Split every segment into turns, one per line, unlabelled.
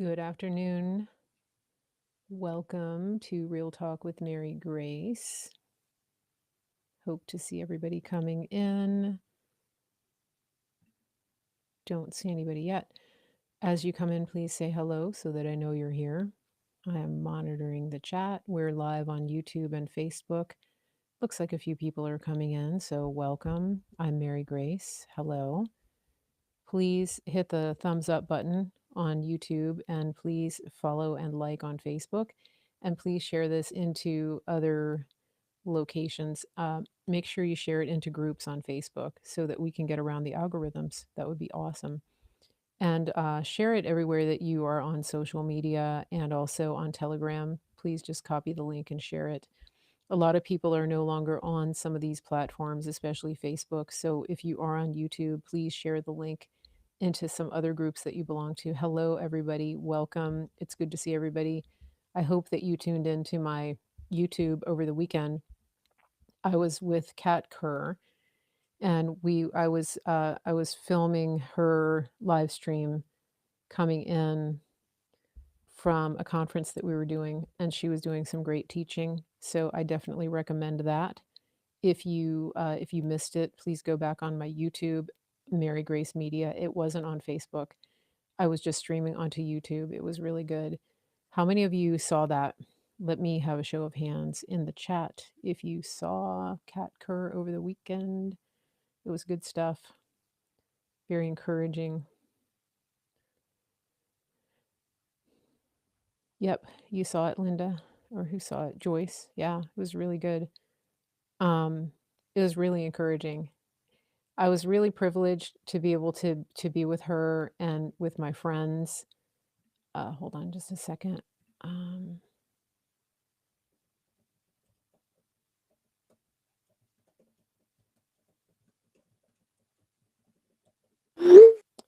Good afternoon. Welcome to Real Talk with Mary Grace. Hope to see everybody coming in. Don't see anybody yet. As you come in, please say hello so that I know you're here. I am monitoring the chat. We're live on YouTube and Facebook. Looks like a few people are coming in, so welcome. I'm Mary Grace. Hello. Please hit the thumbs up button on YouTube and please follow and like on Facebook. And please share this into other locations. Make sure you share it into groups on Facebook so that we can get around the algorithms. That would be awesome. And share it everywhere that you are on social media and also on Telegram. Please just copy the link and share it. A lot of people are no longer on some of these platforms, especially Facebook. So if you are on YouTube, please share the link into some other groups that you belong to. Hello, everybody. Welcome. It's good to see everybody. I hope that you tuned into my YouTube over the weekend. I was with Kat Kerr, and I was filming her live stream coming in from a conference that we were doing, and she was doing some great teaching. So I definitely recommend that. If you missed it, please go back on my YouTube, Mary Grace Media. It wasn't on Facebook. I was just streaming onto YouTube. It was really good. How many of you saw that? Let me have a show of hands in the chat if you saw Kat Kerr over the weekend. It was good stuff. Very encouraging. Yep, you saw it, Linda, or who saw it? Joyce. Yeah, it was really good. It was really encouraging. I was really privileged to be able to be with her and with my friends. Hold on just a second. Um,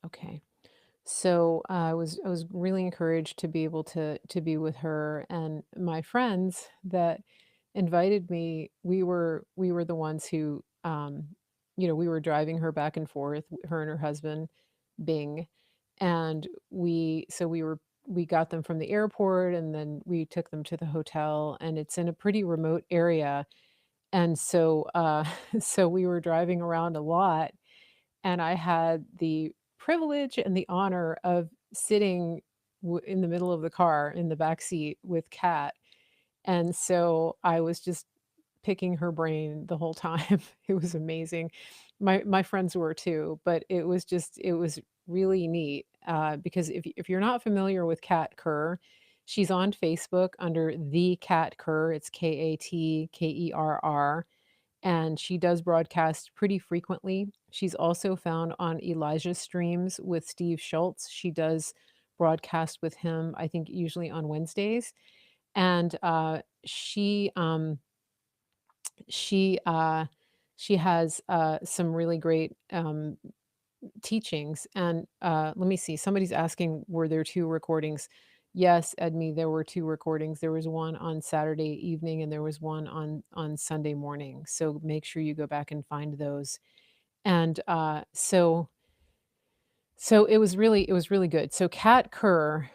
okay. So I was really encouraged to be able to be with her and my friends that invited me. We were the ones who we were driving her back and forth, her and her husband, Bing, and we got them from the airport and then we took them to the hotel, and it's in a pretty remote area. And so so we were driving around a lot, and I had the privilege and the honor of sitting in the middle of the car in the back seat with Kat. And so I was just picking her brain the whole time. It was amazing. My friends were too, but it was really neat because if you're not familiar with Kat Kerr, she's on Facebook under the Kat Kerr. It's KATKERR, and she does broadcast pretty frequently. She's also found on Elijah Streams with Steve Schultz. She does broadcast with him, I think, usually on Wednesdays. And she she has some really great teachings. And let me see. Somebody's asking, were there two recordings? Yes, Edmi, there were two recordings. There was one on Saturday evening and there was one on Sunday morning. So make sure you go back and find those. And so it was really good. So Kat Kerr,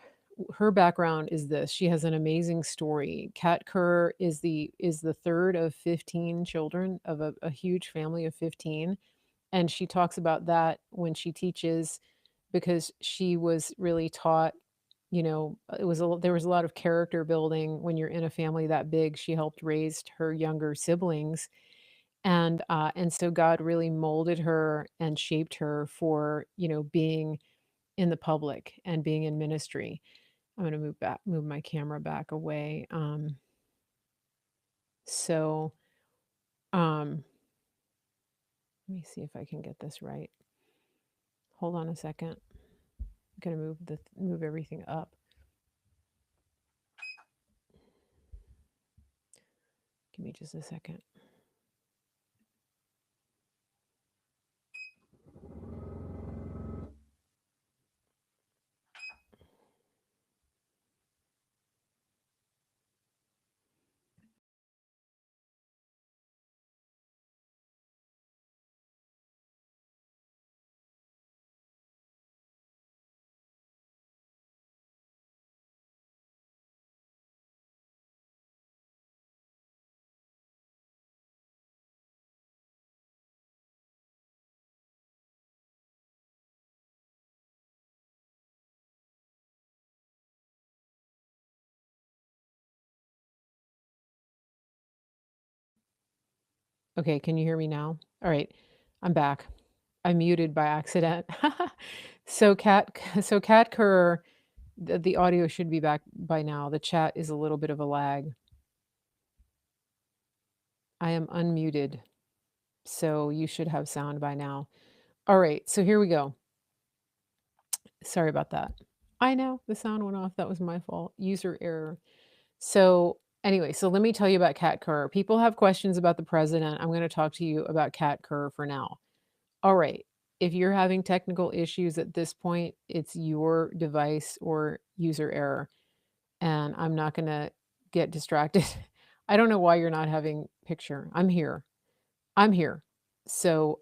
her background is this. She has an amazing story. Kat Kerr is the third of 15 children of a huge family of 15. And she talks about that when she teaches, because she was really taught, there was a lot of character building when you're in a family that big. She helped raise her younger siblings, and so God really molded her and shaped her for, being in the public and being in ministry. I'm going to move my camera back away. So um let me see if I can get this right. Hold on a second. I'm going to move everything up. Give me just a second. Okay, can you hear me now? All right, I'm back. I muted by accident. So Kat Kerr, the audio should be back by now. The chat is a little bit of a lag. I am unmuted, so you should have sound by now. All right, so here we go. Sorry about that. I know the sound went off. That was my fault. User error. So anyway, so let me tell you about Kat Kerr. People have questions about the president. I'm going to talk to you about Kat Kerr for now. All right. If you're having technical issues at this point, it's your device or user error. And I'm not going to get distracted. I don't know why you're not having picture. I'm here. I'm here. So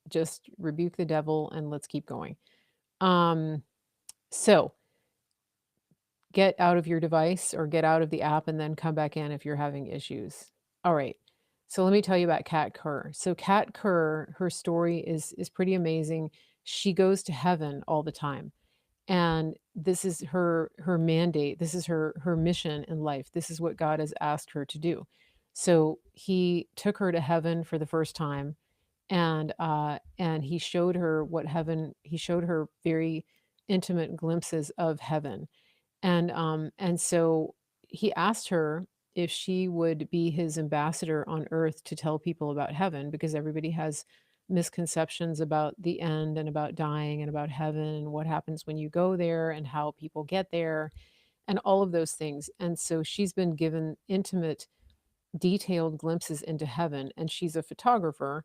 just rebuke the devil and let's keep going. So get out of your device or get out of the app and then come back in if you're having issues. All right. So let me tell you about Kat Kerr. So Kat Kerr, her story is pretty amazing. She goes to heaven all the time. And this is her mandate. This is her mission in life. This is what God has asked her to do. So he took her to heaven for the first time and he showed her what heaven, he showed her very intimate glimpses of heaven and so he asked her if she would be his ambassador on earth to tell people about heaven, because everybody has misconceptions about the end and about dying and about heaven and what happens when you go there and how people get there and all of those things. And so she's been given intimate, detailed glimpses into heaven, and she's a photographer,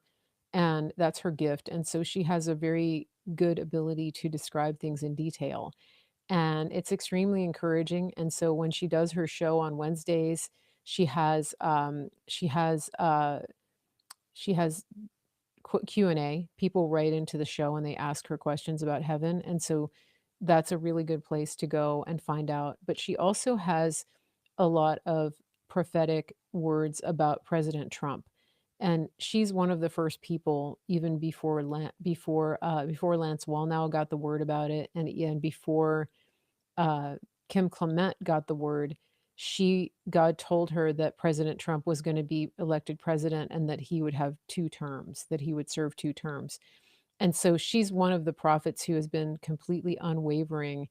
and that's her gift. And so she has a very good ability to describe things in detail, and it's extremely encouraging. And so when she does her show on Wednesdays, she has she has Q&A. People write into the show and they ask her questions about heaven, and so that's a really good place to go and find out. But she also has a lot of prophetic words about President Trump. And she's one of the first people, even before before Lance Wallnau got the word about it, and before uh, Kim Clement got the word, God told her that President Trump was going to be elected president and that he would have 2 terms, that he would serve 2 terms. And so she's one of the prophets who has been completely unwavering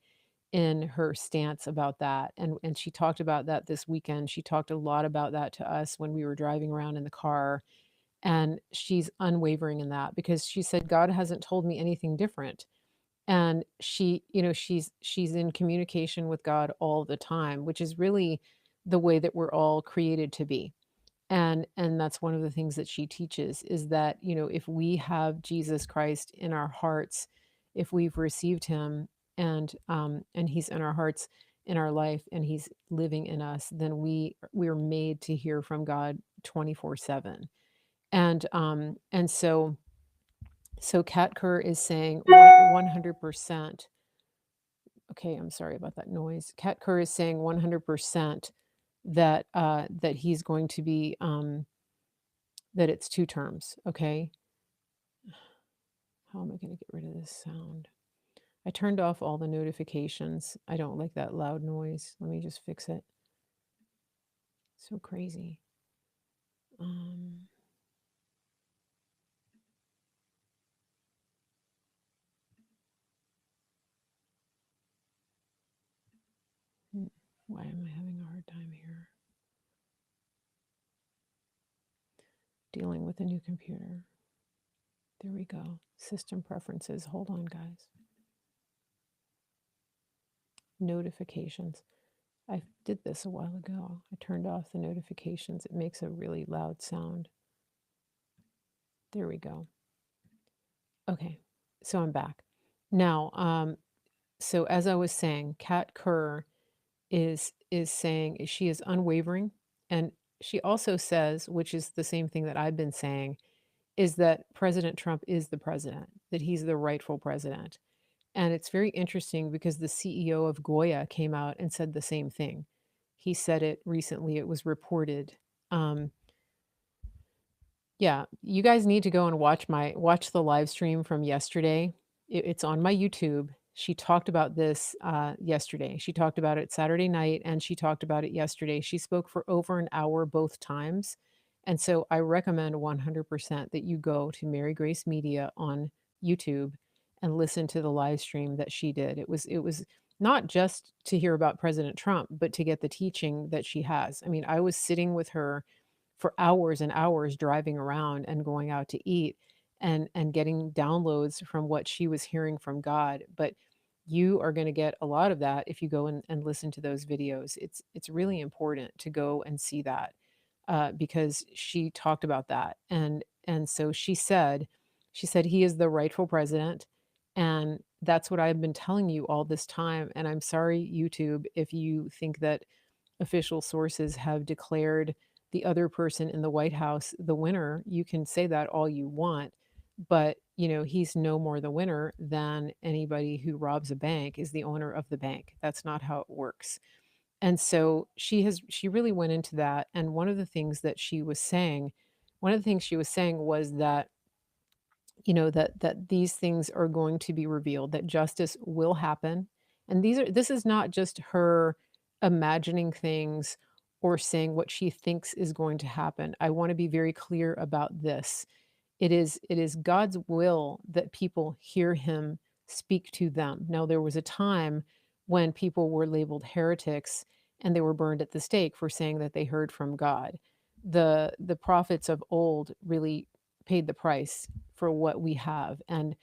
in her stance about that. And she talked about that this weekend. She talked a lot about that to us when we were driving around in the car. And she's unwavering in that because she said, God hasn't told me anything different. And she, she's in communication with God all the time, which is really the way that we're all created to be. And that's one of the things that she teaches, is that, if we have Jesus Christ in our hearts, if we've received him, and he's in our hearts, in our life, and he's living in us, then we're made to hear from God 24/7. And so Kat Kerr is saying 100%. Okay, I'm sorry about that noise. Kat Kerr is saying 100% that he's going to be that it's 2 terms. Okay, how am I going to get rid of this sound? I turned off all the notifications. I don't like that loud noise. Let me just fix it. So crazy. Why am I having a hard time here? Dealing with a new computer. There we go. System preferences. Hold on, guys. Notifications. I did this a while ago. I turned off the notifications. It makes a really loud sound. There we go. Okay, so I'm back. Now, so as I was saying, Kat Kerr is saying she is unwavering, and she also says, which is the same thing that I've been saying, is that President Trump is the president, that he's the rightful president. And it's very interesting because the CEO of Goya came out and said the same thing. He said it recently, it was reported. Um, yeah, you guys need to go and watch the live stream from yesterday. It's on my YouTube. She talked about this yesterday. She talked about it Saturday night and she talked about it yesterday. She spoke for over an hour both times. And so I recommend 100% that you go to Mary Grace Media on YouTube and listen to the live stream that she did. It was not just to hear about President Trump, but to get the teaching that she has. I mean, I was sitting with her for hours and hours driving around and going out to eat and getting downloads from what she was hearing from God. But you are going to get a lot of that if you go and listen to those videos. It's really important to go and see that because she talked about that. And so she said he is the rightful president, and that's what I've been telling you all this time. And I'm sorry, YouTube, if you think that official sources have declared the other person in the White House the winner. You can say that all you want, but he's no more the winner than anybody who robs a bank is the owner of the bank. That's not how it works. And so she really went into that. And one of the things she was saying was that that these things are going to be revealed, that justice will happen. And this is not just her imagining things or saying what she thinks is going to happen. I want to be very clear about this. It is God's will that people hear him speak to them. Now there was a time when people were labeled heretics and they were burned at the stake for saying that they heard from God. The prophets of old really paid the price for what we have. And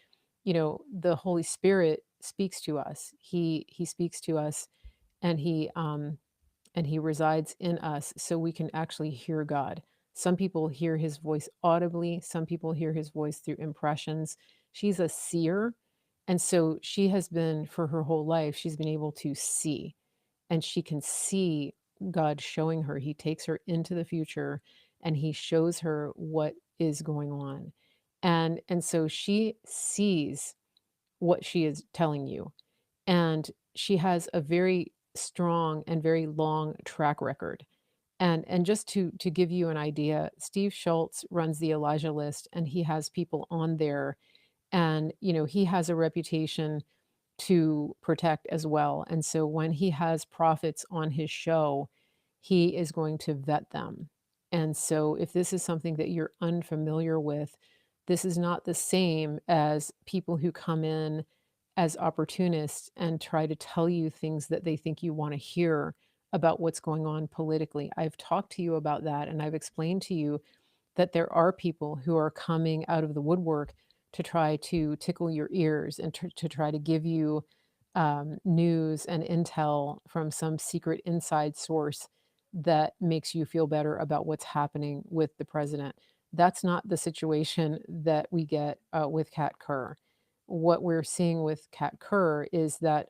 the Holy Spirit speaks to us. He speaks to us, and he resides in us so we can actually hear God. Some people hear his voice audibly, some people hear his voice through impressions. She's a seer, and so she has been, for her whole life, she's been able to see, and she can see God showing her. He takes her into the future and he shows her what is going on. And so she sees what she is telling you. And she has a very strong and very long track record. And just to give you an idea, Steve Schultz runs the Elijah List, and he has people on there, and he has a reputation to protect as well. And so when he has prophets on his show, he is going to vet them. And so if this is something that you're unfamiliar with, this is not the same as people who come in as opportunists and try to tell you things that they think you want to hear about what's going on politically. I've talked to you about that, and I've explained to you that there are people who are coming out of the woodwork to try to tickle your ears and to try to give you news and intel from some secret inside source that makes you feel better about what's happening with the president. That's not the situation that we get with Kat Kerr. What we're seeing with Kat Kerr is that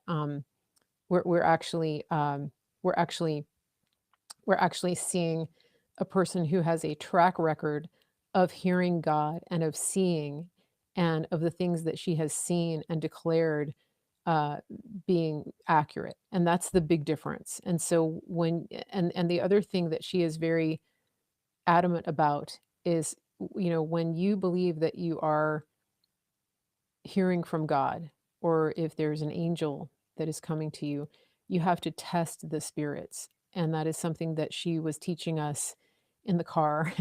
we're actually we're actually we're actually seeing a person who has a track record of hearing God and of seeing, and of the things that she has seen and declared uh, being accurate. And that's the big difference. And so and the other thing that she is very adamant about is, when you believe that you are hearing from God, or if there's an angel that is coming to you, you have to test the spirits. And that is something that she was teaching us in the car.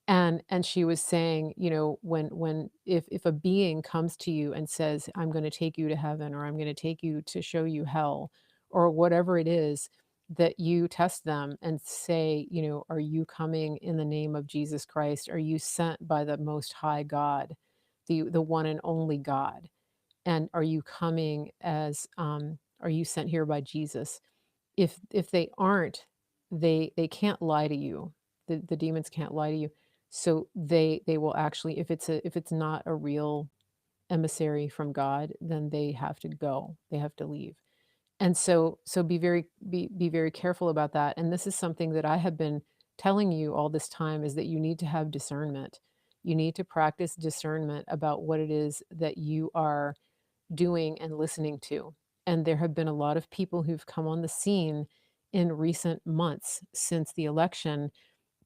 And she was saying, when if a being comes to you and says, I'm going to take you to heaven, or I'm going to take you to show you hell, or whatever it is, that you test them and say, are you coming in the name of Jesus Christ? Are you sent by the most high God, the one and only God? And are you coming as are you sent here by Jesus? If they aren't, they can't lie to you. The demons can't lie to you. So they will actually, if it's not a real emissary from God, then they have to go. They have to leave. And so be very careful about that. And this is something that I have been telling you all this time, is that you need to have discernment. You need to practice discernment about what it is that you are doing and listening to. And there have been a lot of people who've come on the scene in recent months since the election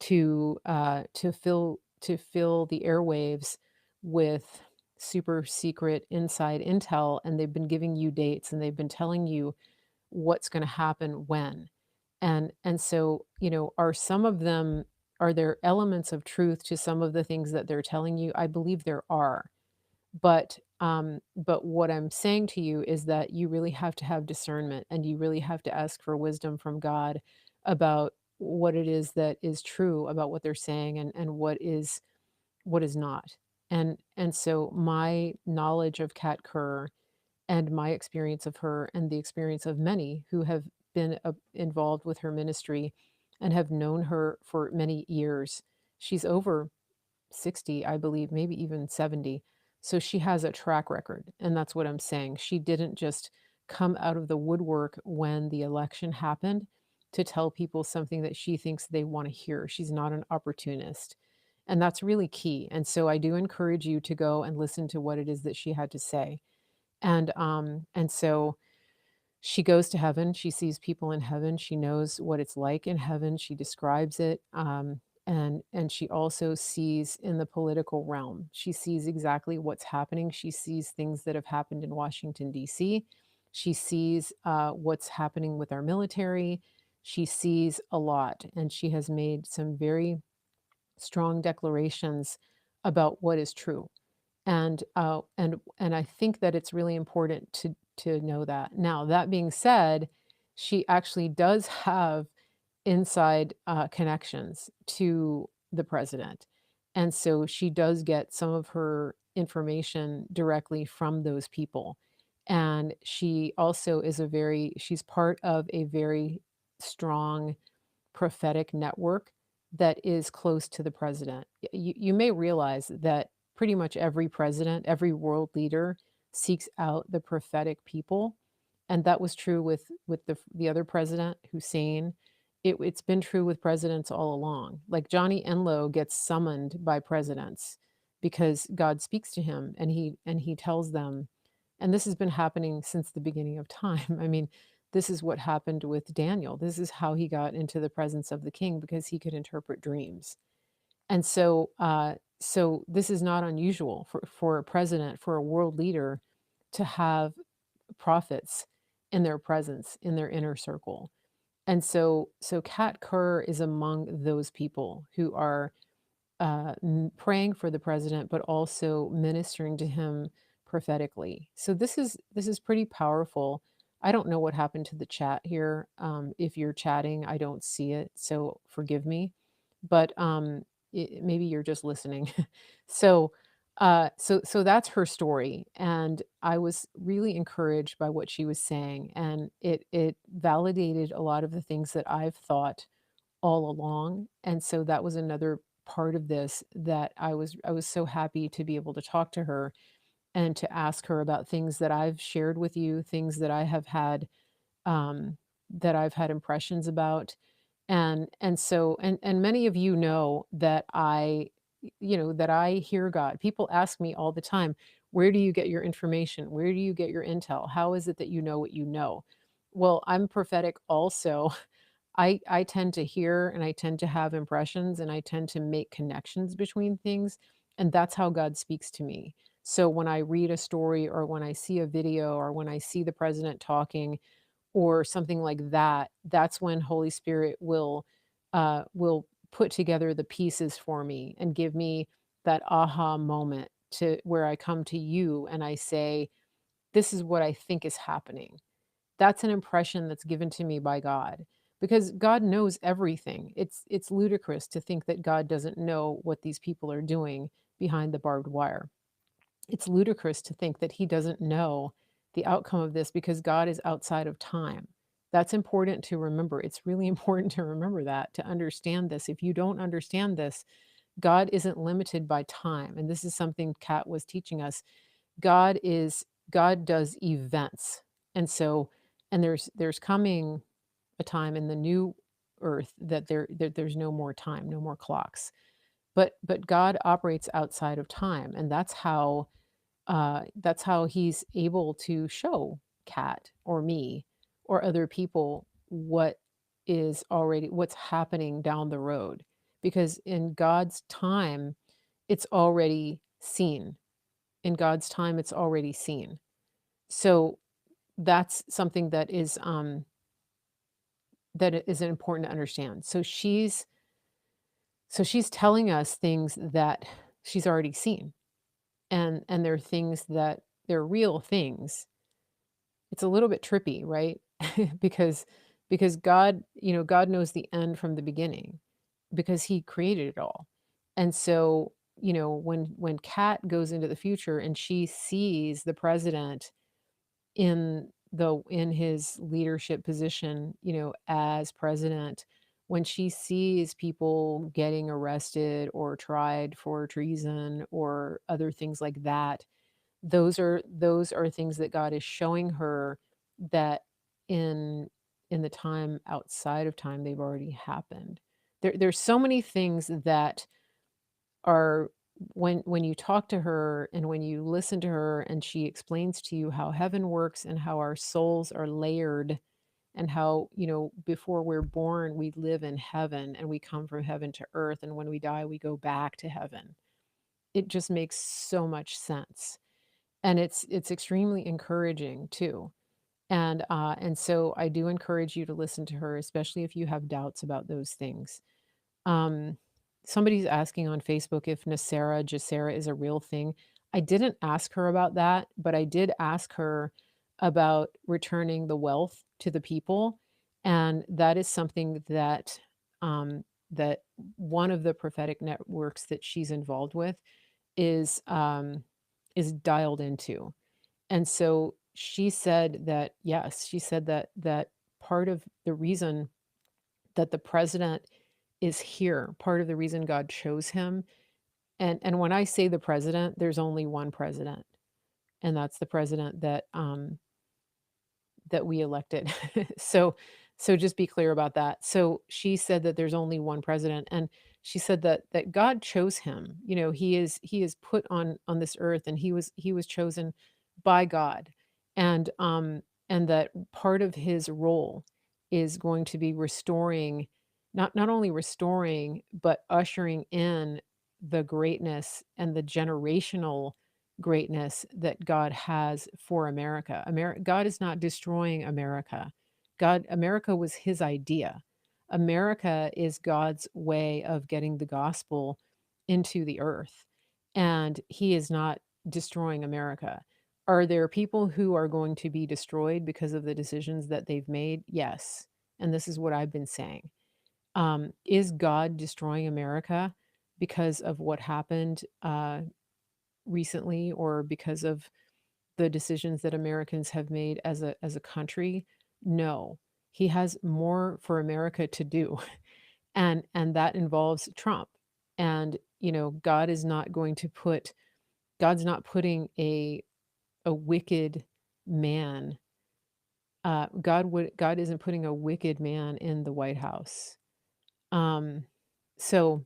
to fill the airwaves with super secret inside intel, and they've been giving you dates, and they've been telling you what's going to happen when. And so, are some of them are there elements of truth to some of the things that they're telling you? I believe there are. But what I'm saying to you is that you really have to have discernment, and you really have to ask for wisdom from God about what it is that is true about what they're saying, and what is not. And so my knowledge of Kat Kerr and my experience of her and the experience of many who have been involved with her ministry and have known her for many years. She's over 60, I believe, maybe even 70. So she has a track record. And that's what I'm saying. She didn't just come out of the woodwork when the election happened to tell people something that she thinks they want to hear. She's not an opportunist. And that's really key. And so I do encourage you to go and listen to what it is that she had to say. And so she goes to heaven, she sees people in heaven, she knows what it's like in heaven, she describes it, and she also sees in the political realm. She sees exactly what's happening. She sees things that have happened in Washington, D.C. She sees what's happening with our military. She sees a lot, and she has made some very strong declarations about what is true. And I think that it's really important to know that. Now, that being said, she actually does have inside connections to the president, and so she does get some of her information directly from those people. And she also is she's part of a very strong prophetic network that is close to the president. You may realize that pretty much every president, every world leader seeks out the prophetic people, and that was true with the other president, Hussein. It's been true with presidents all along. Like Johnny Enlow gets summoned by presidents because God speaks to him, and he tells them, and this has been happening since the beginning of time. I mean, this is what happened with Daniel. This is how he got into the presence of the king, because he could interpret dreams. And so this is not unusual for a president, for a world leader, to have prophets in their presence, in their inner circle. And so Kat Kerr is among those people who are praying for the president, but also ministering to him prophetically. So this is pretty powerful. I don't know what happened to the chat here. If you're chatting, I don't see it, so forgive me. But maybe you're just listening. so so that's her story, and I was really encouraged by what she was saying, and it validated a lot of the things that I've thought all along. And so that was another part of this, that I was so happy to be able to talk to her and to ask her about things that I've shared with you, things that I've had impressions about. And many of you know that that I hear God. People ask me all the time, where do you get your information? Where do you get your intel? How is it that you know what you know? Well, I'm prophetic also. I tend to hear, and I tend to have impressions, and I tend to make connections between things, and that's how God speaks to me. So when I read a story, or when I see a video, or when I see the president talking, or something like that, that's when Holy Spirit will put together the pieces for me and give me that aha moment, to where I come to you and I say, this is what I think is happening. That's an impression that's given to me by God, because God knows everything. It's ludicrous to think that God doesn't know what these people are doing behind the barbed wire. It's ludicrous to think that he doesn't know the outcome of this, because God is outside of time. That's important to remember. It's really important to remember that, to understand this. If you don't understand this, God isn't limited by time. And this is something Kat was teaching us. God does events. And so, and there's coming a time in the new earth that there's no more time, no more clocks. But God operates outside of time, and that's how he's able to show Kat or me or other people what's happening down the road, because in God's time it's already seen. In God's time it's already seen. So that's something that is important to understand. So So she's telling us things that she's already seen, and they're things that they're real things. It's a little bit trippy, right? because because God, God knows the end from the beginning because he created it all. And so, when Kat goes into the future and she sees the president in his leadership position, as president, when she sees people getting arrested or tried for treason or other things like that, those are things that God is showing her that in in the time outside of time they've already happened. There's so many things that are, when you talk to her and when you listen to her and she explains to you how heaven works and how our souls are layered, and how, before we're born we live in heaven and we come from heaven to earth, and when we die we go back to heaven. It just makes so much sense, and it's extremely encouraging too. And so I do encourage you to listen to her, especially if you have doubts about those things. um, Somebody's asking on Facebook if Nasera Jacera is a real thing. I didn't ask her about that, but I did ask her about returning the wealth to the people, and that is something that one of the prophetic networks that she's involved with is is dialed into. And so she said that, yes, she said that part of the reason that the president is here, part of the reason God chose him. And when I say the president, there's only one president, and that's the president that we elected. so so just be clear about that. So she said that there's only one president, and she said that God chose him. He is put on this earth, and he was chosen by God. And that part of his role is going to be restoring, not only restoring, but ushering in the greatness and the generational greatness that God has for America. God is not destroying America. America was his idea. America is God's way of getting the gospel into the earth. And he is not destroying America. Are there people who are going to be destroyed because of the decisions that they've made? Yes. And this is what I've been saying. Is God destroying America because of what happened recently, or because of the decisions that Americans have made as a country? No. He has more for America to do. And that involves Trump. And God's not putting a wicked man. God isn't putting a wicked man in the White House. Um so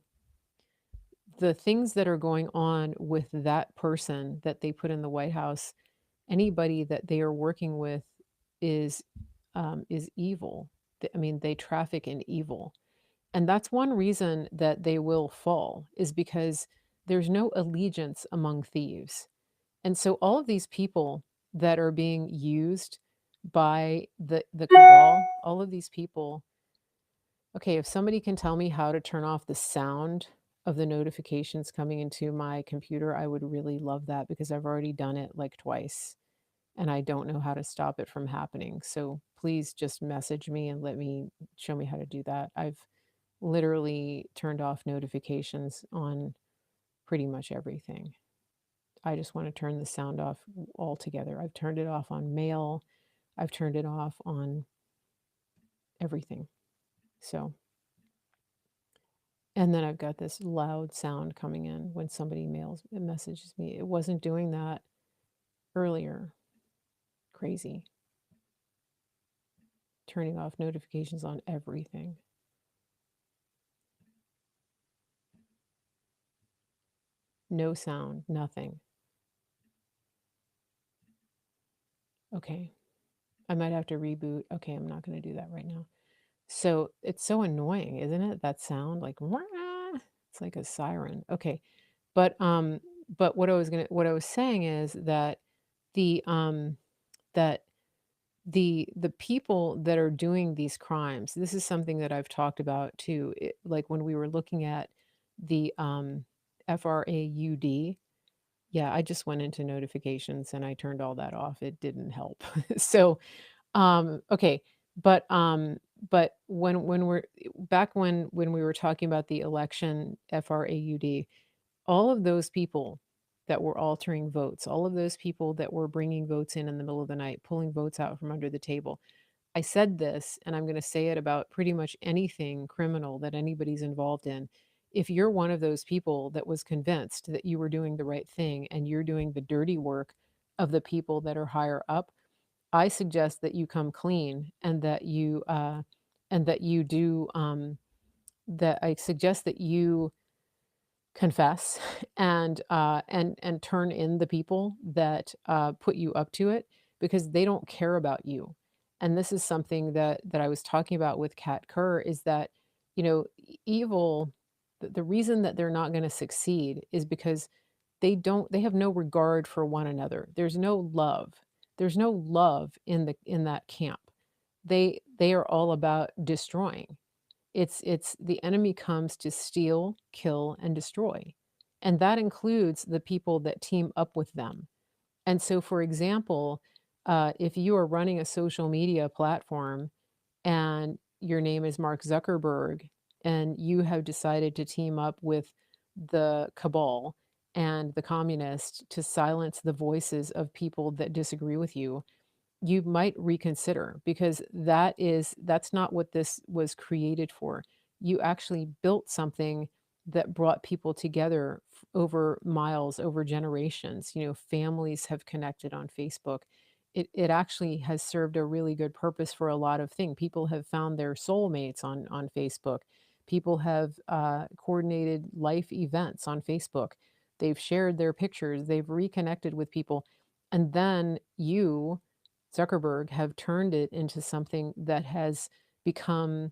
the things that are going on with that person that they put in the White House, anybody that they are working with is is evil. I mean, they traffic in evil, and that's one reason that they will fall, is because there's no allegiance among thieves. And so all of these people that are being used by the cabal, all of these people. Okay, if somebody can tell me how to turn off the sound of the notifications coming into my computer, I would really love that, because I've already done it like twice and I don't know how to stop it from happening. So please just message me and show me how to do that. I've literally turned off notifications on pretty much everything. I just want to turn the sound off altogether. I've turned it off on mail. I've turned it off on everything. So, and then I've got this loud sound coming in when somebody messages me. It wasn't doing that earlier. Crazy. Turning off notifications on everything. No sound, nothing. Okay. I might have to reboot. Okay, I'm not going to do that right now. So it's so annoying, isn't it? That sound, like, "Wah." It's like a siren. Okay. But what I was saying is that the that the people that are doing these crimes, this is something that I've talked about too. Like when we were looking at the FRAUD. Yeah, I just went into notifications and I turned all that off. It didn't help. So, okay, but when we're back when we were talking about the election, FRAUD, all of those people that were altering votes, all of those people that were bringing votes in the middle of the night, pulling votes out from under the table. I said this, and I'm going to say it about pretty much anything criminal that anybody's involved in. If you're one of those people that was convinced that you were doing the right thing and you're doing the dirty work of the people that are higher up, I suggest that you come clean and that you do that. I suggest that you confess and turn in the people that put you up to it, because they don't care about you. And this is something that I was talking about with Kat Kerr, is that evil, the reason that they're not going to succeed is because they have no regard for one another. There's no love in that camp. They are all about destroying. It's the enemy comes to steal, kill, and destroy. And that includes the people that team up with them. And so, for example, if you are running a social media platform and your name is Mark Zuckerberg and you have decided to team up with the cabal and the communists to silence the voices of people that disagree with you, you might reconsider, because that's not what this was created for. You actually built something that brought people together over miles, over generations. Families have connected on Facebook. It actually has served a really good purpose for a lot of things. People have found their soulmates on Facebook. People have coordinated life events on Facebook. They've shared their pictures. They've reconnected with people. And then you, Zuckerberg, have turned it into something that has become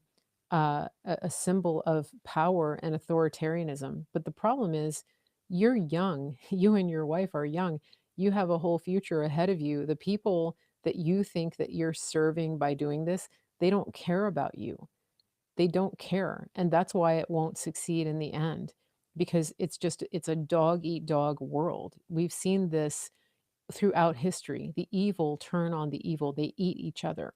a symbol of power and authoritarianism. But the problem is, you're young. You and your wife are young. You have a whole future ahead of you. The people that you think that you're serving by doing this, they don't care about you. They don't care. And that's why it won't succeed in the end, because it's a dog eat dog world. We've seen this throughout history. The evil turn on the evil, they eat each other.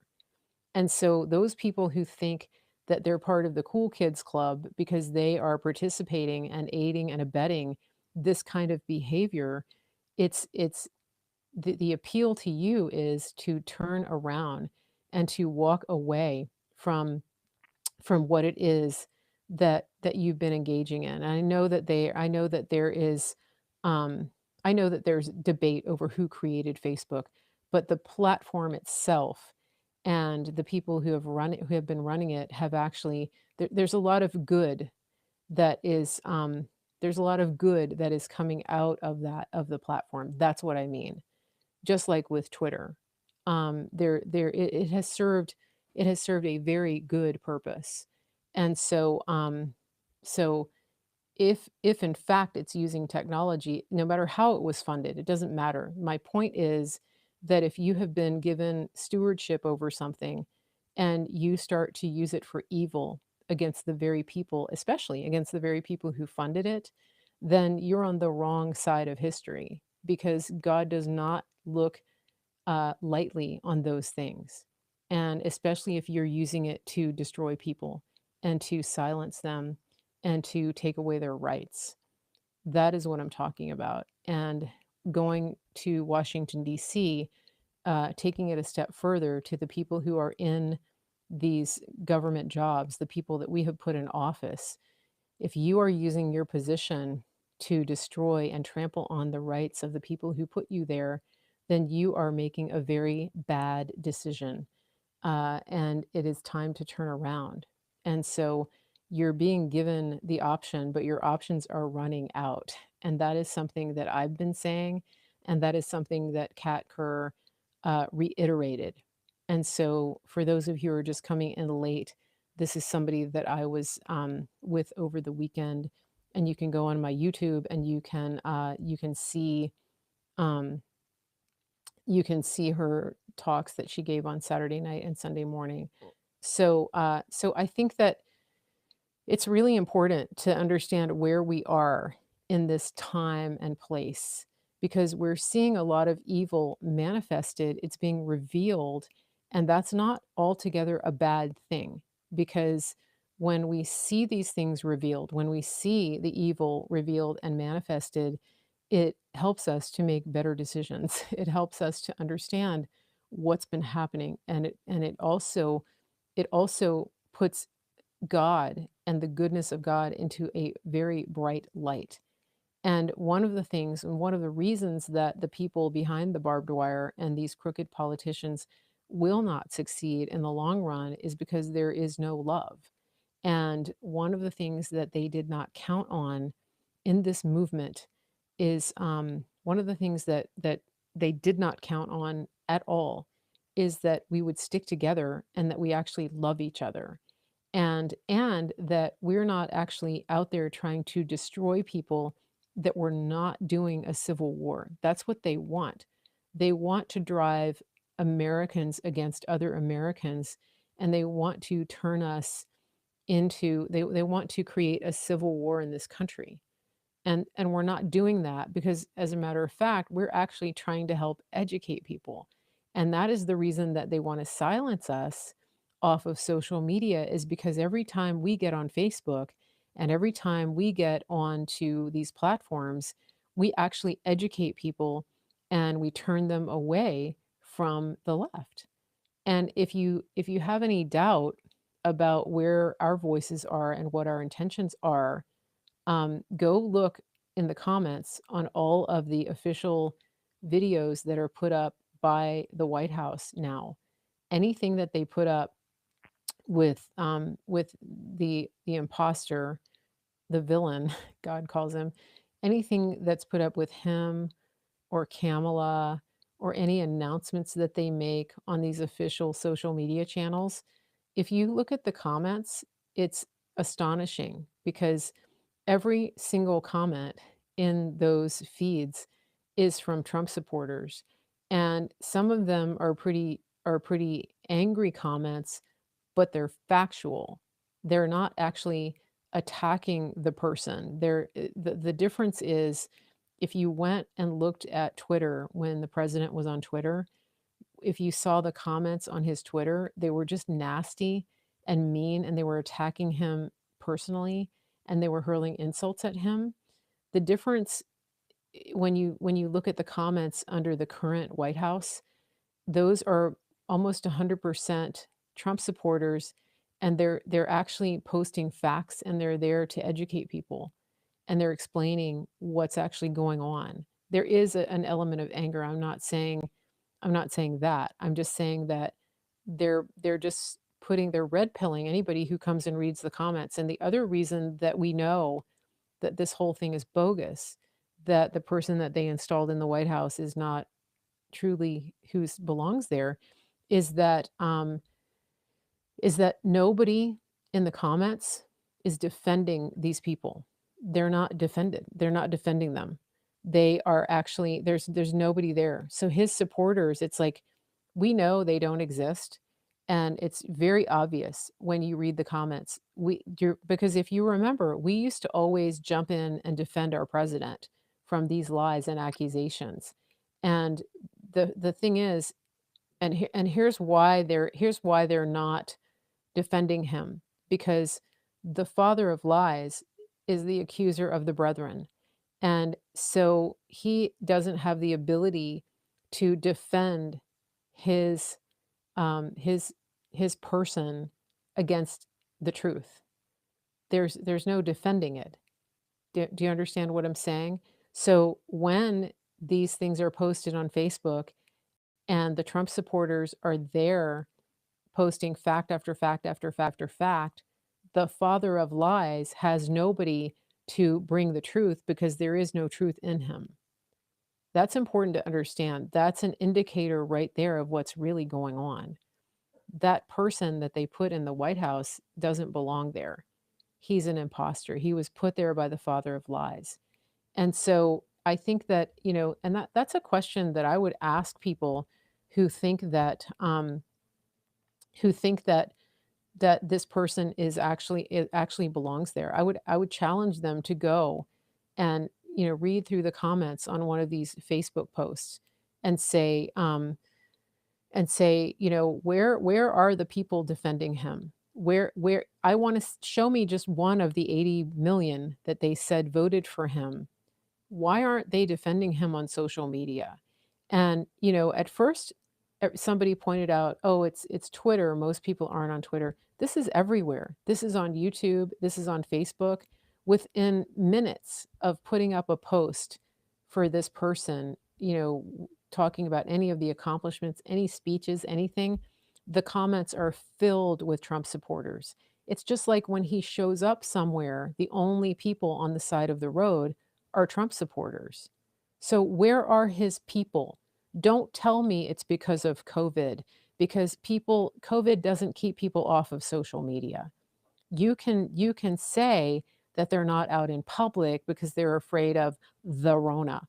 And so, those people who think that they're part of the cool kids club because they are participating and aiding and abetting this kind of behavior, it's the appeal to you is to turn around and to walk away from what it is that you've been engaging in. And I know that there is I know that there's debate over who created Facebook, but the platform itself and the people who have run it, who have been running it, have actually there's a lot of good that is there's a lot of good that is coming out of the platform. That's what I mean. Just like with Twitter, it has served a very good purpose. And so so if in fact it's using technology, no matter how it was funded, it doesn't matter. My point is that if you have been given stewardship over something and you start to use it for evil against the very people, especially against the very people who funded it, then you're on the wrong side of history, because God does not look lightly on those things. And especially if you're using it to destroy people and to silence them and to take away their rights. That is what I'm talking about. And going to Washington, D.C., taking it a step further to the people who are in these government jobs, the people that we have put in office. If you are using your position to destroy and trample on the rights of the people who put you there, then you are making a very bad decision. And it is time to turn around. And so you're being given the option, but your options are running out. And that is something that I've been saying. And that is something that Kat Kerr reiterated. And so, for those of you who are just coming in late, this is somebody that I was with over the weekend. And you can go on my YouTube and um, you can see her talks that she gave on Saturday night and Sunday morning. So I think that It's really important to understand where we are in this time and place because we're seeing a lot of evil manifested, it's being revealed, and that's not altogether a bad thing because when we see these things revealed, when we see the evil revealed and manifested, it helps us to make better decisions. It helps us to understand what's been happening, and it also puts God and the goodness of God into a very bright light. And one of the things and one of the reasons that the people behind the barbed wire and these crooked politicians will not succeed in the long run is because there is no love. And one of the things that they did not count on in this movement is one of the things that they did not count on at all is that we would stick together and that we actually love each other and that we're not actually out there trying to destroy people, that we're not doing a civil war. That's what they want. They want to drive Americans against other Americans, and they want to turn us into they want to create a civil war in this country. And we're not doing that because, as a matter of fact, we're actually trying to help educate people. And that is the reason that they want to silence us off of social media, is because every time we get on Facebook and every time we get onto these platforms, we actually educate people and we turn them away from the left. And if you have any doubt about where our voices are and what our intentions are, go look in the comments on all of the official videos that are put up by the White House now. Anything that they put up with the imposter, the villain, God calls him, anything that's put up with him or Kamala or any announcements that they make on these official social media channels, if you look at the comments, it's astonishing because every single comment in those feeds is from Trump supporters, and some of them are pretty angry comments, but they're factual. They're not actually attacking the person. The difference is if you went and looked at Twitter when the president was on Twitter, if you saw the comments on his Twitter, they were just nasty and mean, and they were attacking him personally, and they were hurling insults at him. The difference when you look at the comments under the current White House, those are almost 100% Trump supporters, and they're actually posting facts, and they're there to educate people, and they're explaining what's actually going on. There is an element of anger. I'm not saying that. I'm just saying that they're just they're red pilling anybody who comes and reads the comments. And the other reason that we know that this whole thing is bogus, that the person that they installed in the White House is not truly who belongs there, is that nobody in the comments is defending these people. They're not defended. They're not defending them. They are actually there's nobody there. So his supporters, it's like we know they don't exist, and it's very obvious when you read the comments. Because if you remember, we used to always jump in and defend our president from these lies and accusations. And the thing is, and here's why they're not defending him, because the father of lies is the accuser of the brethren. And so he doesn't have the ability to defend his his person against the truth. There's no defending it. Do you understand what I'm saying? So when these things are posted on Facebook and the Trump supporters are there posting fact after fact after fact after fact, the father of lies has nobody to bring the truth because there is no truth in him. That's important to understand. That's an indicator right there of what's really going on. That person that they put in the White House doesn't belong there. He's an imposter. He was put there by the father of lies. And so I think that, and that's a question that I would ask people who think that that this person is actually, it actually belongs there. I would challenge them to go and, read through the comments on one of these Facebook posts and say, where are the people defending him? Where I want to show me just one of the 80 million that they said voted for him. Why aren't they defending him on social media? And, at first, somebody pointed out, "Oh, it's Twitter. Most people aren't on Twitter." This is everywhere. This is on YouTube. This is on Facebook. Within minutes of putting up a post for this person, talking about any of the accomplishments, any speeches, anything, the comments are filled with Trump supporters. It's just like when he shows up somewhere, the only people on the side of the road are Trump supporters. So where are his people? Don't tell me it's because of COVID, because COVID doesn't keep people off of social media. You can say that they're not out in public because they're afraid of the Rona.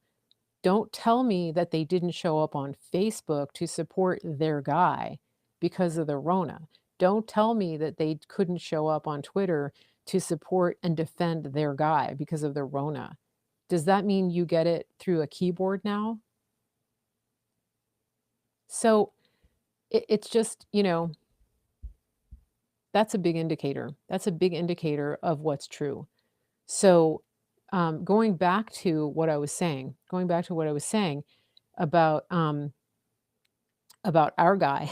Don't tell me that they didn't show up on Facebook to support their guy because of the Rona. Don't tell me that they couldn't show up on Twitter to support and defend their guy because of the Rona. Does that mean you get it through a keyboard now? So it's just, that's a big indicator. That's a big indicator of what's true. So going back to what I was saying, about our guy,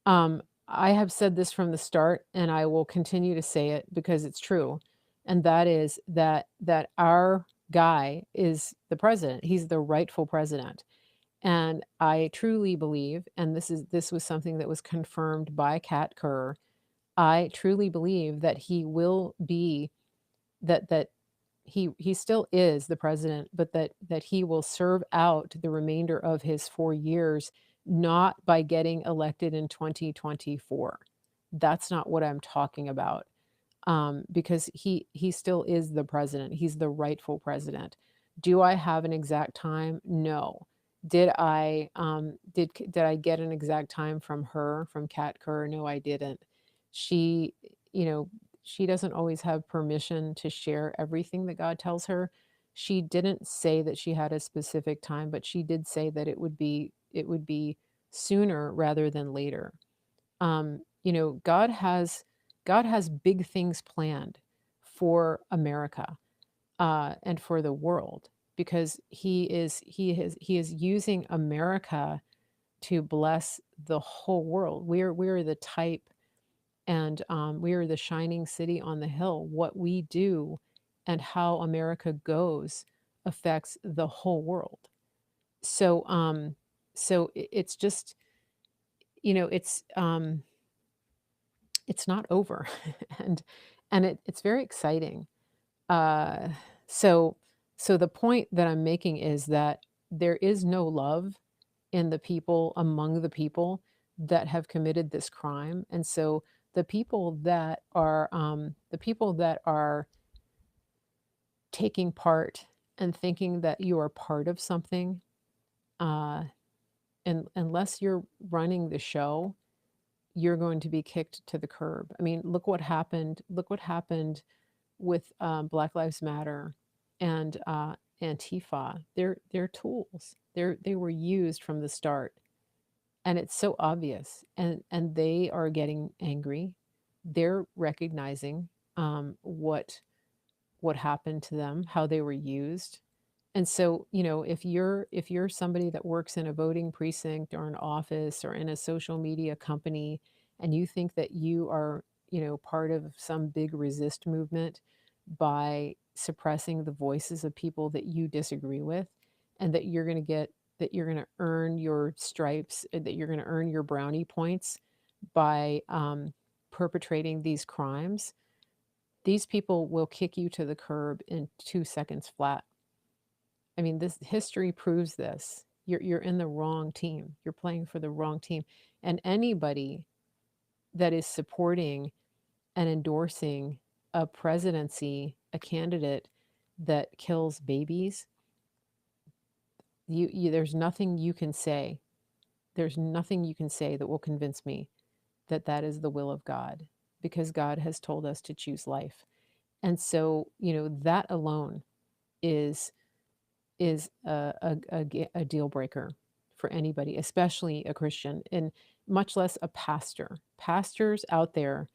I have said this from the start, and I will continue to say it because it's true, and that is that our guy is the president. He's the rightful president. And I truly believe, and this was something that was confirmed by Kat Kerr, I truly believe that he will be, that he still is the president, but that he will serve out the remainder of his 4 years, not by getting elected in 2024. That's not what I'm talking about. Because he still is the president. He's the rightful president. Do I have an exact time? No. Did I get an exact time from her, from Kat Kerr? No, I didn't. She, you know, she doesn't always have permission to share everything that God tells her. She didn't say that she had a specific time, but she did say that it would be sooner rather than later. God has big things planned for America, and for the world, because he is using America to bless the whole world. We're the type, and we are the shining city on the hill. What we do and how America goes affects the whole world. So it's just, it's not over. and it's very exciting. uh so so the point that I'm making is that there is no love in the people, among the people that have committed this crime. And so the people that are taking part and thinking that you are part of something, uh and unless you're running the show, you're going to be kicked to the curb. I mean, look what happened with Black Lives Matter and Antifa. They're tools. They were used from the start, and it's so obvious. And they are getting angry. They're recognizing what happened to them, how they were used. And so, if you're somebody that works in a voting precinct or an office or in a social media company, and you think that you are, part of some big resist movement by suppressing the voices of people that you disagree with, and that you're going to earn your stripes, that you're going to earn your brownie points by perpetrating these crimes, these people will kick you to the curb in 2 seconds flat. I mean, this history proves this. You're in the wrong team. You're playing for the wrong team. And anybody that is supporting and endorsing a presidency, a candidate that kills babies, there's nothing you can say. There's nothing you can say that will convince me that that is the will of God. because God has told us to choose life. And so, that alone is a deal breaker for anybody, especially a Christian, and much less a pastor. Pastors out there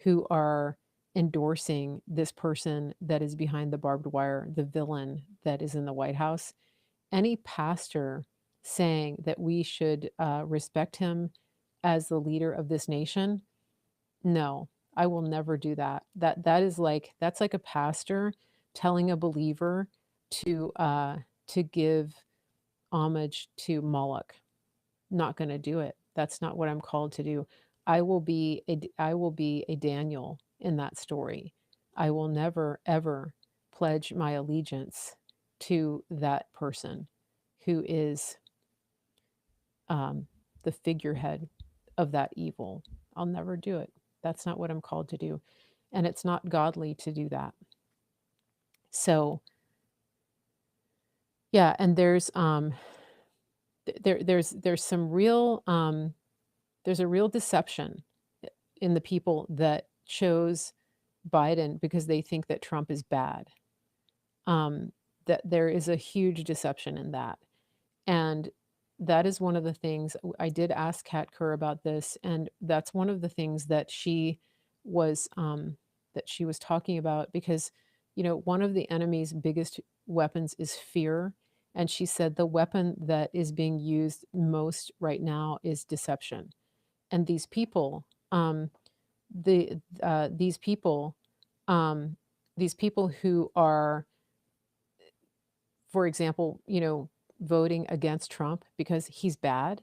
who are endorsing this person that is behind the barbed wire, the villain that is in the White House, any pastor saying that we should respect him as the leader of this nation, no, I will never do that. That's like a pastor telling a believer to give homage to Moloch. Not going to do it. That's not what I'm called to do. I will be a Daniel in that story. I will never ever pledge my allegiance to that person who is um, the figurehead of that evil. I'll never do it. That's not what I'm called to do, and it's not godly to do that. So yeah, and there's some real there's a real deception in the people that chose Biden because they think that Trump is bad. Um, that there is a huge deception in that. And that is one of the things I did ask Kat Kerr about this, and that's one of the things was that she was talking about because one of the enemy's biggest weapons is fear, and she said the weapon that is being used most right now is deception. And these people, the um, these people who are, for example, voting against Trump because he's bad,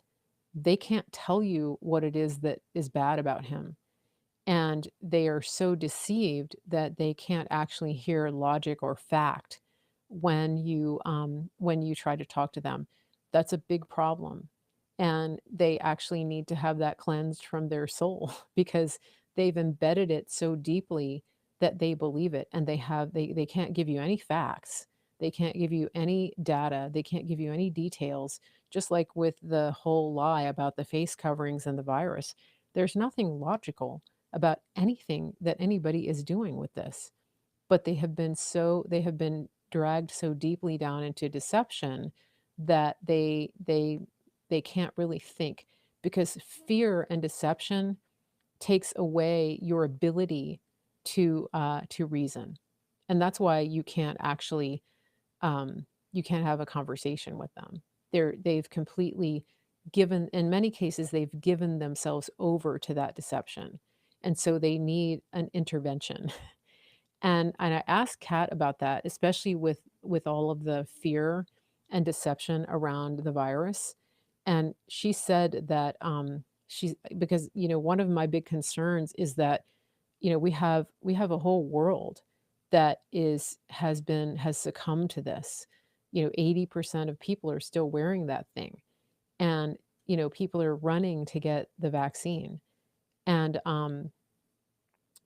they can't tell you what it is that is bad about him. And they are so deceived that they can't actually hear logic or fact when you try to talk to them. That's a big problem. And they actually need to have that cleansed from their soul because they've embedded it so deeply that they believe it, and they can't give you any facts. They can't give you any data. They can't give you any details. Just like with the whole lie about the face coverings and the virus, there's nothing logical about anything that anybody is doing with this. But they have been dragged so deeply down into deception that they can't really think, because fear and deception takes away your ability to reason. And that's why you can't have a conversation with them. They've completely given, in many cases, they've given themselves over to that deception. And so they need an intervention. And I asked Kat about that, especially with all of the fear and deception around the virus. And she said that she because one of my big concerns is that we have a whole world that has succumbed to this. 80% of people are still wearing that thing, and people are running to get the vaccine. And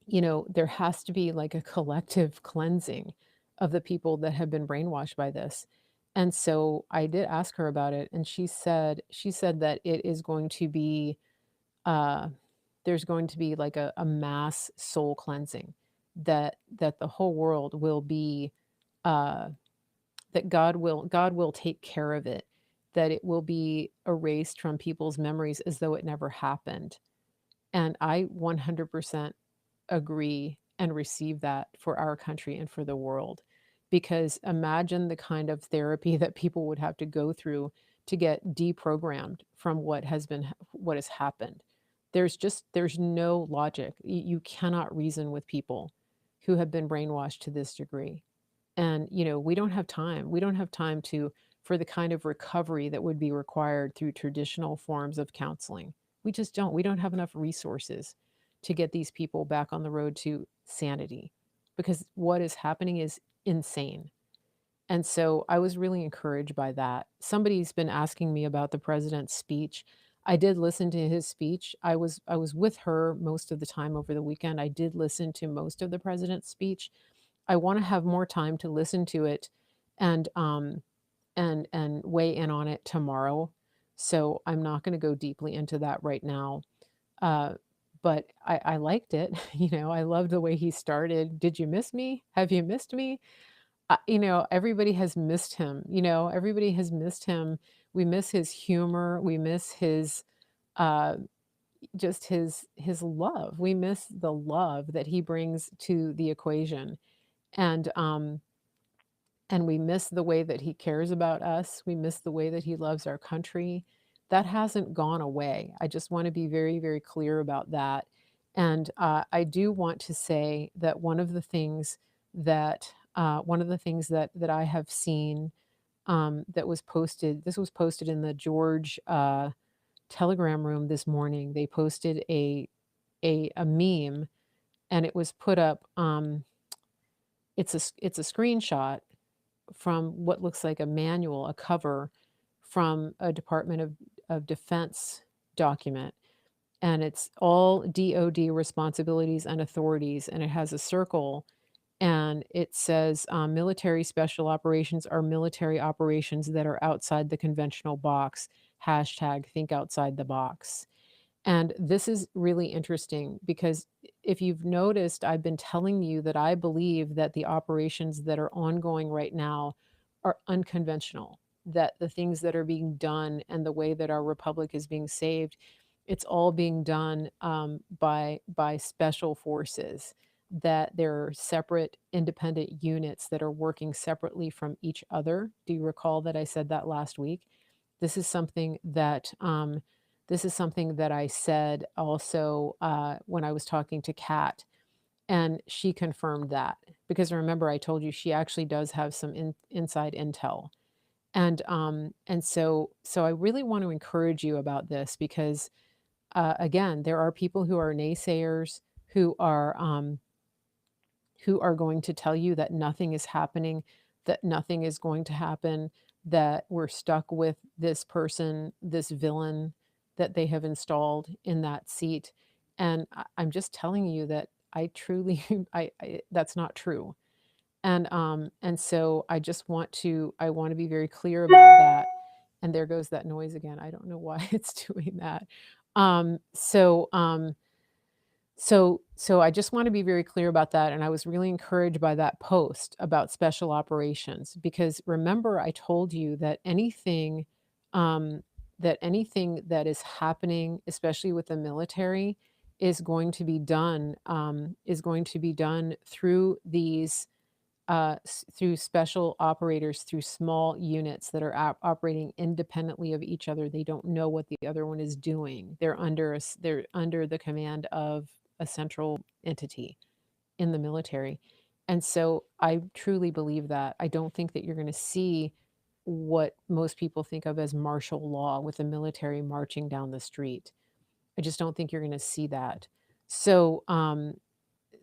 there has to be like a collective cleansing of the people that have been brainwashed by this. And so I did ask her about it, and she said that it is going to be uh there's going to be like a mass soul cleansing, that the whole world will be uh that God will take care of it, that it will be erased from people's memories as though it never happened. And I 100% agree and receive that for our country and for the world. Because imagine the kind of therapy that people would have to go through to get deprogrammed from what has happened. There's no logic. You cannot reason with people who have been brainwashed to this degree. And we don't have time. We don't have time to for the kind of recovery that would be required through traditional forms of counseling. We just don't. We don't have enough resources to get these people back on the road to sanity, because what is happening is insane. And so I was really encouraged by that. Somebody's been asking me about the president's speech. I did listen to his speech. I was with her most of the time over the weekend. I did listen to most of the president's speech. I want to have more time to listen to it and weigh in on it tomorrow. So I'm not going to go deeply into that right now. Uh, but I liked it. I loved the way he started. Did you miss me? Have you missed me? Everybody has missed him. Everybody has missed him. We miss his humor. We miss his uh, just his love. We miss the love that he brings to the equation, and we miss the way that he cares about us. We miss the way that he loves our country. That hasn't gone away. I just want to be very, very clear about that. And I do want to say that one of the things that I have seen that was posted. This was posted in the George Telegram room this morning. They posted a meme, and it was put up. It's a screenshot from what looks like a manual, a cover from a Department of Defense document. And it's all DoD responsibilities and authorities. And it has a circle, and it says military special operations are military operations that are outside the conventional box. Hashtag think outside the box. And this is really interesting because if you've noticed, I've been telling you that I believe that the operations that are ongoing right now are unconventional, that the things that are being done and the way that our republic is being saved, it's all being done by special forces, that there are separate independent units that are working separately from each other. Do you recall that I said that last week? This is something that I said also when I was talking to Kat, and she confirmed that. Because remember, I told you she actually does have some inside intel, and so I really want to encourage you about this because again, there are people who are naysayers who are going to tell you that nothing is happening, that nothing is going to happen, that we're stuck with this person, this villain that they have installed in that seat. And I'm just telling you that I truly, that's not true. And so I want to be very clear about that. And there goes that noise again. I don't know why it's doing that. Um, so, um, so I just want to be very clear about that, and I was really encouraged by that post about special operations because remember I told you um, that anything that is happening, especially with the military, is going to be done through through special operators, through small units that are operating independently of each other. They don't know what the other one is doing. They're under the command of a central entity in the military. And so I truly believe that. I don't think that you're going to see what most people think of as martial law with the military marching down the street. I just don't think you're going to see that. So,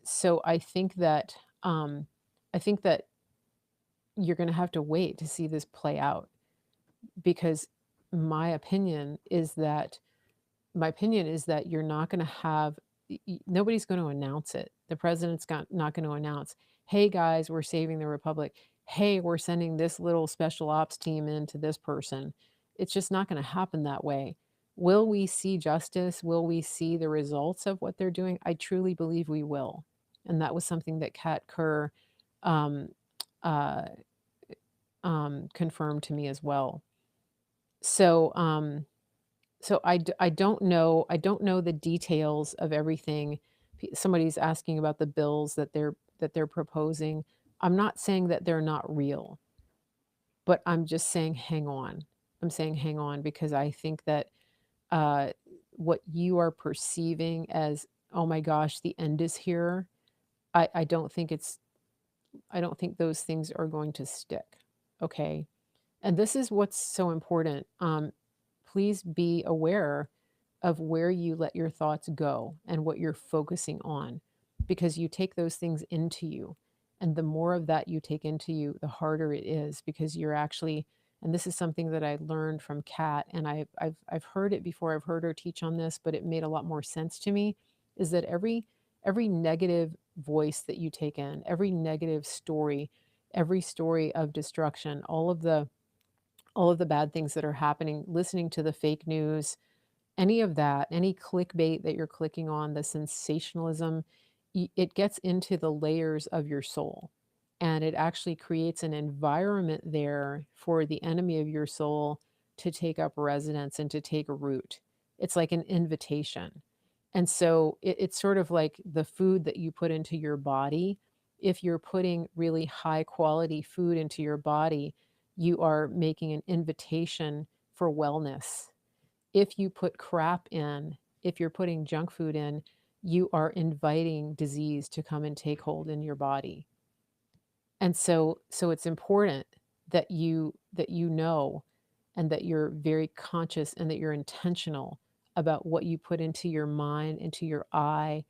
so um, I think that you're going to have to wait to see this play out because my opinion is that you're not going to have nobody's going to announce it. The president's not going to announce, hey guys, we're saving the republic. Hey, we're sending this little special ops team into this person. It's just not going to happen that way. Will we see justice? Will we see the results of what they're doing? I truly believe we will. And that was something that Kat Kerr um, uh, confirmed to me as well. So, I don't know. I don't know the details of everything. Somebody's asking about the bills that they're proposing. I'm not saying that they're not real, but I'm just saying hang on. I'm saying hang on because I think that uh, what you are perceiving as, oh my gosh, the end is here. I don't think I don't think those things are going to stick. Okay. And this is what's so important. Please be aware of where you let your thoughts go and what you're focusing on because you take those things into you. And the more of that you take into you, the harder it is because you're actually, and this is something that I learned from Kat, and I've heard it before, I've heard her teach on this, but it made a lot more sense to me, is that every negative voice that you take in, every negative story, every story of destruction, all of the bad things that are happening, listening to the fake news, any of that, any clickbait that you're clicking on, the sensationalism, it gets into the layers of your soul. And it actually creates an environment there for the enemy of your soul to take up residence and to take root. It's like an invitation. And so it's sort of like the food that you put into your body. If you're putting really high quality food into your body, you are making an invitation for wellness. If you put crap in, if you're putting junk food in, you are inviting disease to come and take hold in your body. And so it's important that you know and that you're very conscious and that you're intentional about what you put into your mind, into your eye,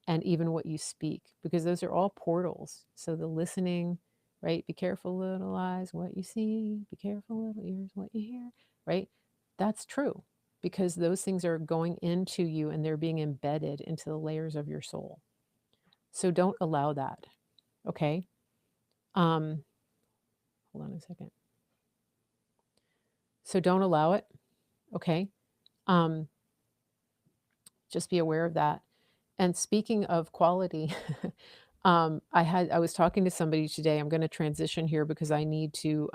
and even what you speak, because those are all portals. So the listening, right? Be careful, little eyes, what you see. Be careful, little ears, what you hear, right? That's true because those things are going into you and they're being embedded into the layers of your soul. So don't allow that. Okay. Um, hold on a second. So don't allow it. Okay. Um, just be aware of that. And speaking of quality, I was talking to somebody today. I'm going to transition here because I need to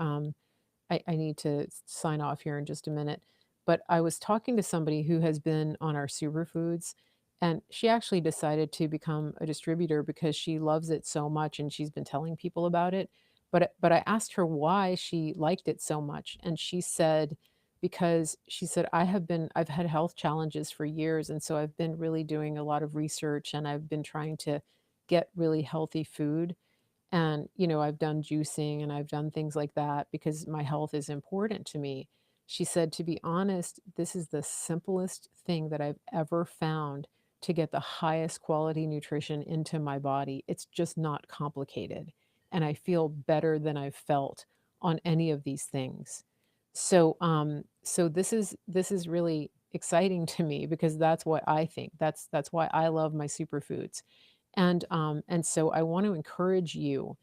sign off here in just a minute. But I was talking to somebody who has been on our superfoods, and she actually decided to become a distributor because she loves it so much, and she's been telling people about it. But I asked her why she liked it so much, and she said because she said I've had health challenges for years, and so I've been really doing a lot of research, and I've been trying to get really healthy food, and, I've done juicing and I've done things like that because my health is important to me. She said, to be honest, this is the simplest thing that I've ever found to get the highest quality nutrition into my body. It's just not complicated. And I feel better than I've felt on any of these things. So this is really exciting to me because that's what I think. That's why I love my superfoods. And so I want to encourage you,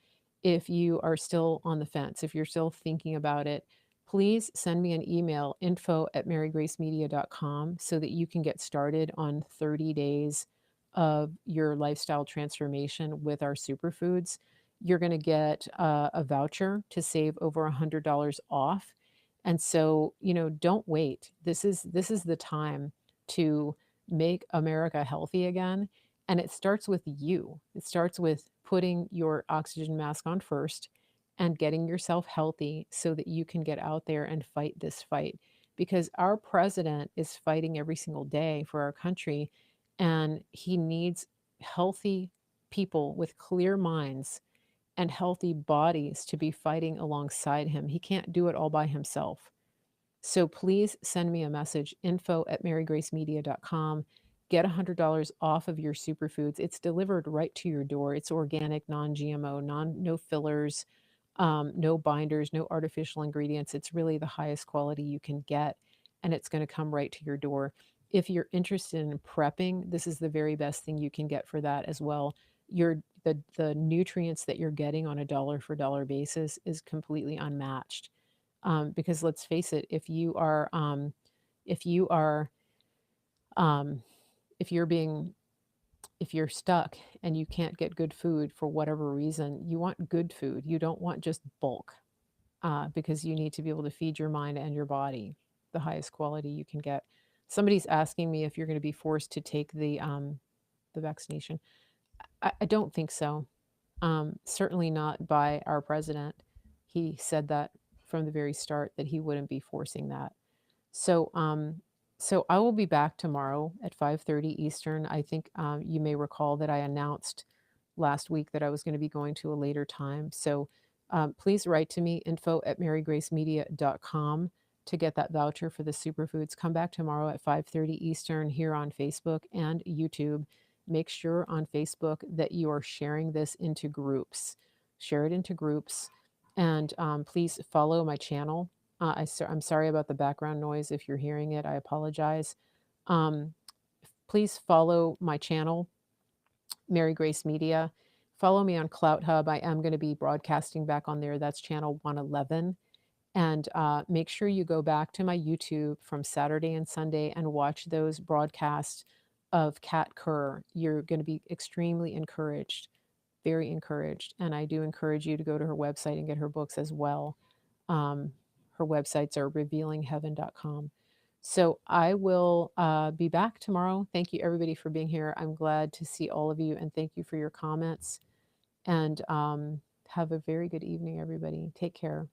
if you are still on the fence, if you're still thinking about it, please send me an email, info@marygracemedia.com, so that you can get started on 30 days of your lifestyle transformation with our superfoods. You're going to get a voucher to save over $100 off. And so, don't wait. This is the time to make America healthy again, and it starts with you. It starts with putting your oxygen mask on first and getting yourself healthy so that you can get out there and fight this fight. Because our president is fighting every single day for our country, and he needs healthy people with clear minds and healthy bodies to be fighting alongside him. He can't do it all by himself. So please send me a message, info@marygracemedia.com. Get $100 off of your superfoods. It's delivered right to your door. It's organic, non-GMO, no fillers, no binders, no artificial ingredients. It's really the highest quality you can get, and it's going to come right to your door. If you're interested in prepping, this is the very best thing you can get for that as well. The nutrients that you're getting on a dollar for dollar basis is completely unmatched. Because let's face it, if you are um, if you're being if you're stuck and you can't get good food for whatever reason, you want good food. You don't want just bulk, because you need to be able to feed your mind and your body the highest quality you can get. Somebody's asking me if you're going to be forced to take the vaccination. I don't think so. Certainly not by our president. He said that from the very start that he wouldn't be forcing that. So, so I will be back tomorrow at 5:30 Eastern. I think you may recall that I announced last week that I was going to be going to a later time. So please write to me, info@marygracemedia.com, to get that voucher for the superfoods. Come back tomorrow at 5:30 Eastern here on Facebook and YouTube. Make sure on Facebook that you are sharing this into groups. Share it into groups. And please follow my channel. I'm sorry about the background noise. If you're hearing it, I apologize. Um, Please follow my channel, Mary Grace Media. Follow me on Clout Hub. I am going to be broadcasting back on there. That's channel 111. And make sure you go back to my YouTube from Saturday and Sunday and watch those broadcasts of Kat Kerr. You're going to be extremely encouraged, very encouraged. And I do encourage you to go to her website and get her books as well. Her websites are revealingheaven.com. So I will be back tomorrow. Thank you, everybody, for being here. I'm glad to see all of you, and thank you for your comments. And have a very good evening, everybody. Take care.